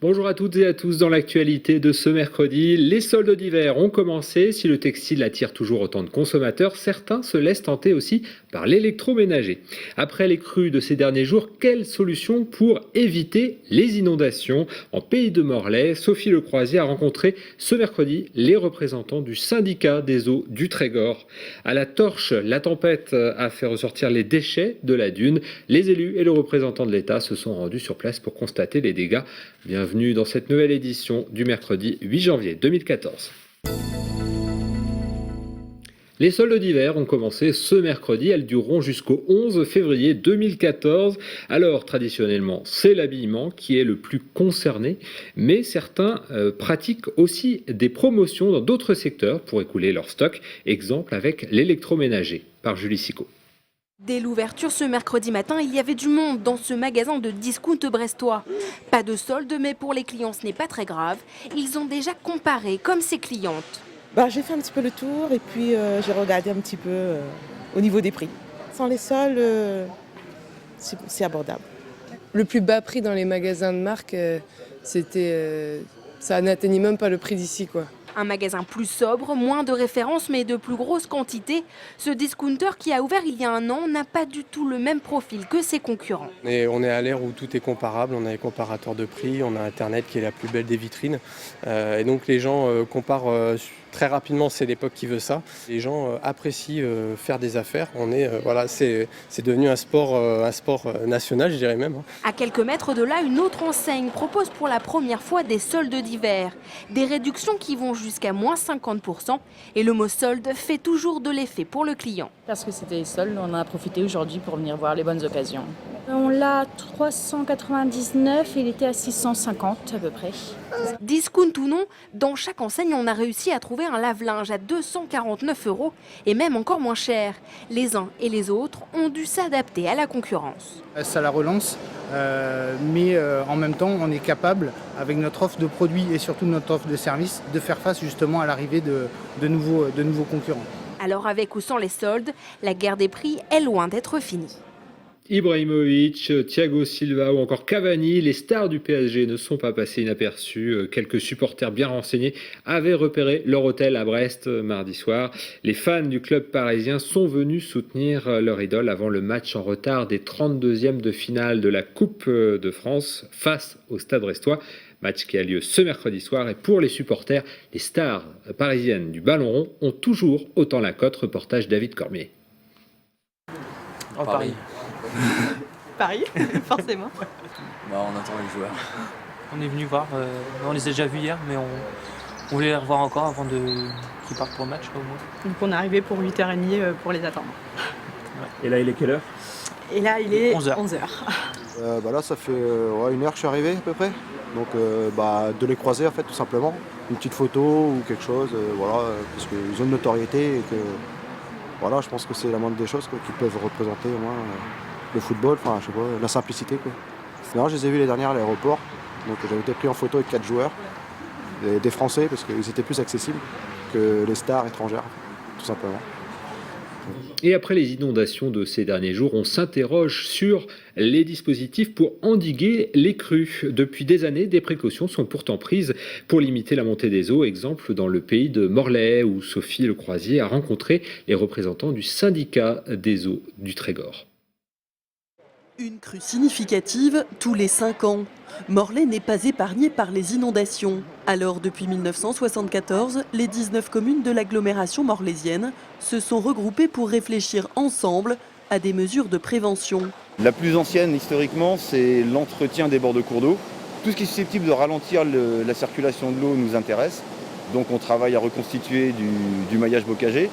Bonjour à toutes et à tous. Dans l'actualité de ce mercredi, les soldes d'hiver ont commencé. Si le textile attire toujours autant de consommateurs, certains se laissent tenter aussi par l'électroménager. Après les crues de ces derniers jours, quelle solution pour éviter les inondations? En Pays de Morlaix, Sophie Lecroisier a rencontré ce mercredi les représentants du syndicat des eaux du Trégor. À la torche, la tempête a fait ressortir les déchets de la dune. Les élus et le représentant de l'État se sont rendus sur place pour constater les dégâts. Bienvenue dans cette nouvelle édition du mercredi 8 janvier 2014. Les soldes d'hiver ont commencé ce mercredi, elles dureront jusqu'au 11 février 2014. Alors traditionnellement, c'est l'habillement qui est le plus concerné, mais certains pratiquent aussi des promotions dans d'autres secteurs pour écouler leur stock. Exemple avec l'électroménager, par Julie Sicot. Dès l'ouverture ce mercredi matin, il y avait du monde dans ce magasin de discount brestois. Pas de solde, mais pour les clients ce n'est pas très grave. Ils ont déjà comparé comme ces clientes. J'ai fait un petit peu le tour et puis j'ai regardé un petit peu au niveau des prix. Sans les soldes, c'est abordable. Le plus bas prix dans les magasins de marque, ça n'atteignait même pas le prix d'ici, quoi. Un magasin plus sobre, moins de références mais de plus grosses quantités. Ce discounter qui a ouvert il y a un an n'a pas du tout le même profil que ses concurrents. On est à l'ère où tout est comparable, on a les comparateurs de prix, on a Internet qui est la plus belle des vitrines. Et donc les gens comparent très rapidement, c'est l'époque qui veut ça. Les gens apprécient faire des affaires. C'est devenu un sport national, je dirais même. À quelques mètres de là, une autre enseigne propose pour la première fois des soldes d'hiver. Des réductions qui vont jusqu'à moins 50%. Et le mot solde fait toujours de l'effet pour le client. Parce que c'était les soldes, on en a profité aujourd'hui pour venir voir les bonnes occasions. On l'a à 399, il était à 650 à peu près. Discount ou non, dans chaque enseigne, on a réussi à trouver un lave-linge à 249 € et même encore moins cher. Les uns et les autres ont dû s'adapter à la concurrence. Ça la relance, mais en même temps, on est capable, avec notre offre de produits et surtout notre offre de services, de faire face justement à l'arrivée de nouveaux concurrents. Alors avec ou sans les soldes, la guerre des prix est loin d'être finie. Ibrahimovic, Thiago Silva ou encore Cavani, les stars du PSG ne sont pas passés inaperçus. Quelques supporters bien renseignés avaient repéré leur hôtel à Brest mardi soir. Les fans du club parisien sont venus soutenir leur idole avant le match en retard des 32e de finale de la Coupe de France face au Stade brestois. Match qui a lieu ce mercredi soir. Et pour les supporters, les stars parisiennes du ballon rond ont toujours autant la cote. Reportage David Cormier. Paris. Paris, forcément. On attend les joueurs. On est venu voir, on les a déjà vus hier, mais on voulait les revoir encore avant qu'ils partent pour le match au moins. Donc on est arrivé pour 8h30 pour les attendre. Et là il est quelle heure? Et là il est 11h. Là ça fait 1 heure que je suis arrivé à peu près. Donc de les croiser en fait tout simplement. Une petite photo ou quelque chose, parce qu'ils ont une notoriété et que je pense que c'est la moindre des choses qu'ils peuvent représenter au moins le football, la simplicité. Non, je les ai vus les dernières à l'aéroport, donc j'avais été pris en photo avec 4 joueurs, des Français parce qu'ils étaient plus accessibles que les stars étrangères, tout simplement. Et après les inondations de ces derniers jours, on s'interroge sur les dispositifs pour endiguer les crues. Depuis des années, des précautions sont pourtant prises pour limiter la montée des eaux. Exemple dans le pays de Morlaix, où Sophie Lecroisier a rencontré les représentants du syndicat des eaux du Trégor. Une crue significative tous les 5 ans. Morlaix n'est pas épargné par les inondations. Alors, depuis 1974, les 19 communes de l'agglomération morlaisienne se sont regroupées pour réfléchir ensemble à des mesures de prévention. La plus ancienne, historiquement, c'est l'entretien des bords de cours d'eau. Tout ce qui est susceptible de ralentir la circulation de l'eau nous intéresse. Donc on travaille à reconstituer du maillage bocager.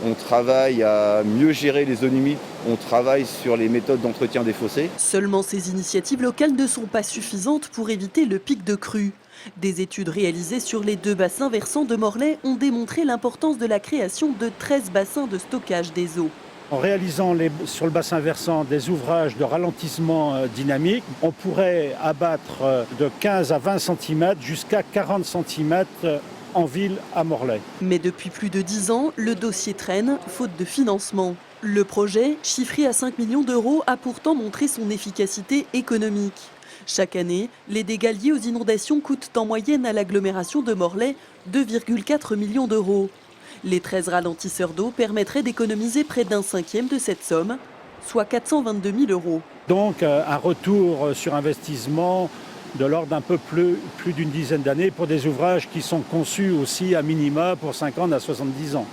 On travaille à mieux gérer les zones humides, on travaille sur les méthodes d'entretien des fossés. Seulement ces initiatives locales ne sont pas suffisantes pour éviter le pic de crue. Des études réalisées sur les 2 bassins versants de Morlaix ont démontré l'importance de la création de 13 bassins de stockage des eaux. En réalisant sur le bassin versant des ouvrages de ralentissement dynamique, on pourrait abattre de 15 à 20 cm jusqu'à 40 cm en ville à Morlaix. Mais depuis plus de 10 ans, le dossier traîne, faute de financement. Le projet, chiffré à 5 millions d'euros, a pourtant montré son efficacité économique. Chaque année, les dégâts liés aux inondations coûtent en moyenne à l'agglomération de Morlaix 2,4 millions d'euros. Les 13 ralentisseurs d'eau permettraient d'économiser près d'un cinquième de cette somme, soit 422 000 euros. Donc un retour sur investissement de l'ordre d'un peu plus d'une dizaine d'années pour des ouvrages qui sont conçus aussi à minima pour 50 à 70 ans.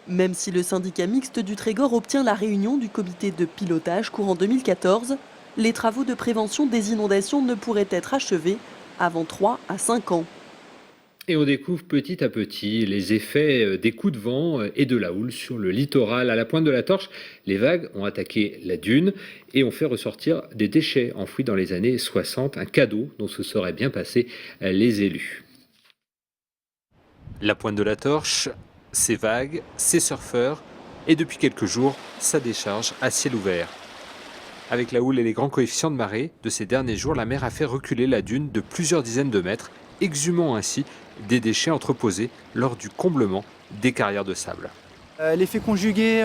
Même si le syndicat mixte du Trégor obtient la réunion du comité de pilotage courant 2014, les travaux de prévention des inondations ne pourraient être achevés avant 3 à 5 ans. Et on découvre petit à petit les effets des coups de vent et de la houle sur le littoral. À la pointe de la Torche, les vagues ont attaqué la dune et ont fait ressortir des déchets enfouis dans les années 60, un cadeau dont se seraient bien passés les élus. La pointe de la Torche, ses vagues, ses surfeurs et depuis quelques jours, sa décharge à ciel ouvert. Avec la houle et les grands coefficients de marée de ces derniers jours, la mer a fait reculer la dune de plusieurs dizaines de mètres, exhumant ainsi des déchets entreposés lors du comblement des carrières de sable. L'effet conjugué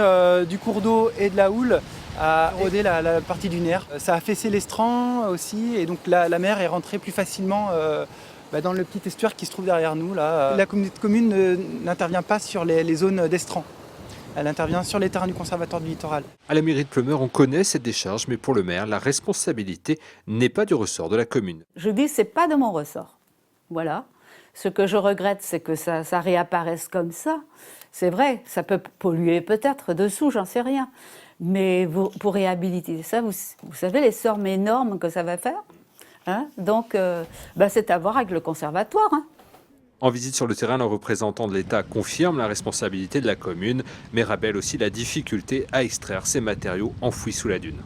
du cours d'eau et de la houle a érodé la partie dunaire. Ça a affaissé l'estran aussi et donc la mer est rentrée plus facilement dans le petit estuaire qui se trouve derrière nous. Là. La communauté de communes n'intervient pas sur les zones d'estran. Elle intervient sur les terrains du Conservatoire du littoral. À la mairie de Pleumeur, on connaît cette décharge, mais pour le maire, la responsabilité n'est pas du ressort de la commune. Je dis c'est pas de mon ressort. Voilà. Ce que je regrette, c'est que ça réapparaisse comme ça. C'est vrai, ça peut polluer peut-être dessous, j'en sais rien. Mais pour réhabiliter ça, vous savez les sommes énormes que ça va faire, hein. Donc, c'est à voir avec le conservatoire. Hein. En visite sur le terrain, le représentant de l'État confirme la responsabilité de la commune, mais rappelle aussi la difficulté à extraire ces matériaux enfouis sous la dune.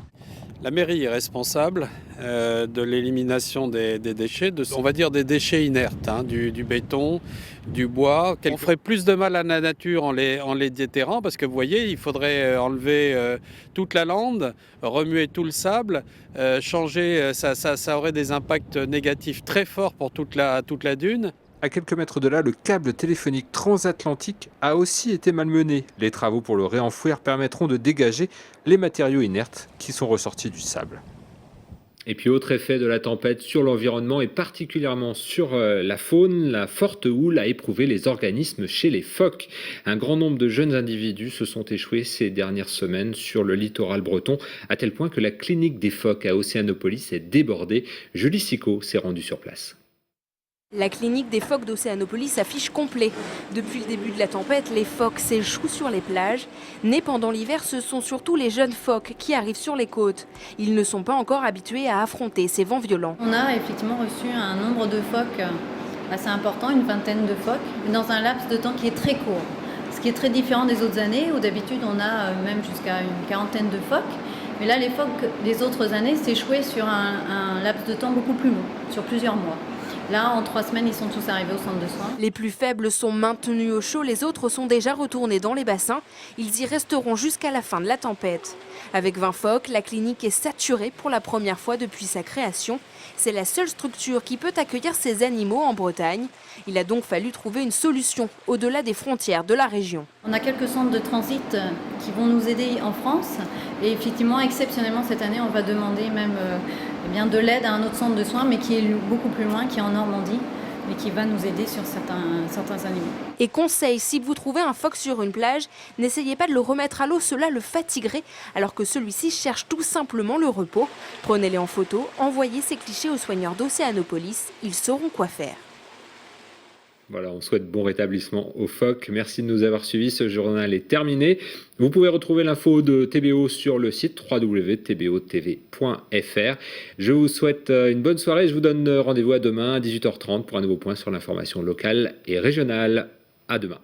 La mairie est responsable de l'élimination des déchets, on va dire des déchets inertes, hein, du béton, du bois. On ferait plus de mal à la nature en les déterrant parce que vous voyez, il faudrait enlever toute la lande, remuer tout le sable, changer, ça aurait des impacts négatifs très forts pour toute la dune. À quelques mètres de là, le câble téléphonique transatlantique a aussi été malmené. Les travaux pour le réenfouir permettront de dégager les matériaux inertes qui sont ressortis du sable. Et puis autre effet de la tempête sur l'environnement et particulièrement sur la faune, la forte houle a éprouvé les organismes chez les phoques. Un grand nombre de jeunes individus se sont échoués ces dernières semaines sur le littoral breton, à tel point que la clinique des phoques à Océanopolis est débordée. Julie Sicot s'est rendue sur place. La clinique des phoques d'Océanopolis affiche complet. Depuis le début de la tempête, les phoques s'échouent sur les plages. Nés pendant l'hiver, ce sont surtout les jeunes phoques qui arrivent sur les côtes. Ils ne sont pas encore habitués à affronter ces vents violents. On a effectivement reçu un nombre de phoques assez important, une vingtaine de phoques, dans un laps de temps qui est très court. Ce qui est très différent des autres années où d'habitude on a même jusqu'à une quarantaine de phoques. Mais là, les phoques des autres années s'échouaient sur un laps de temps beaucoup plus long, sur plusieurs mois. Là, en 3 semaines, ils sont tous arrivés au centre de soins. Les plus faibles sont maintenus au chaud, les autres sont déjà retournés dans les bassins. Ils y resteront jusqu'à la fin de la tempête. Avec 20 phoques, la clinique est saturée pour la première fois depuis sa création. C'est la seule structure qui peut accueillir ces animaux en Bretagne. Il a donc fallu trouver une solution au-delà des frontières de la région. On a quelques centres de transit qui vont nous aider en France. Et effectivement, exceptionnellement, cette année, on va demander même de l'aide à un autre centre de soins, mais qui est beaucoup plus loin, qui est en Normandie, et qui va nous aider sur certains animaux. Et conseil, si vous trouvez un phoque sur une plage, n'essayez pas de le remettre à l'eau, cela le fatiguerait, alors que celui-ci cherche tout simplement le repos. Prenez-les en photo, envoyez ces clichés aux soigneurs d'Océanopolis, ils sauront quoi faire. Voilà, on souhaite bon rétablissement aux phoques. Merci de nous avoir suivis. Ce journal est terminé. Vous pouvez retrouver l'info de TBO sur le site www.tbotv.fr. Je vous souhaite une bonne soirée. Je vous donne rendez-vous à demain à 18h30 pour un nouveau point sur l'information locale et régionale. À demain.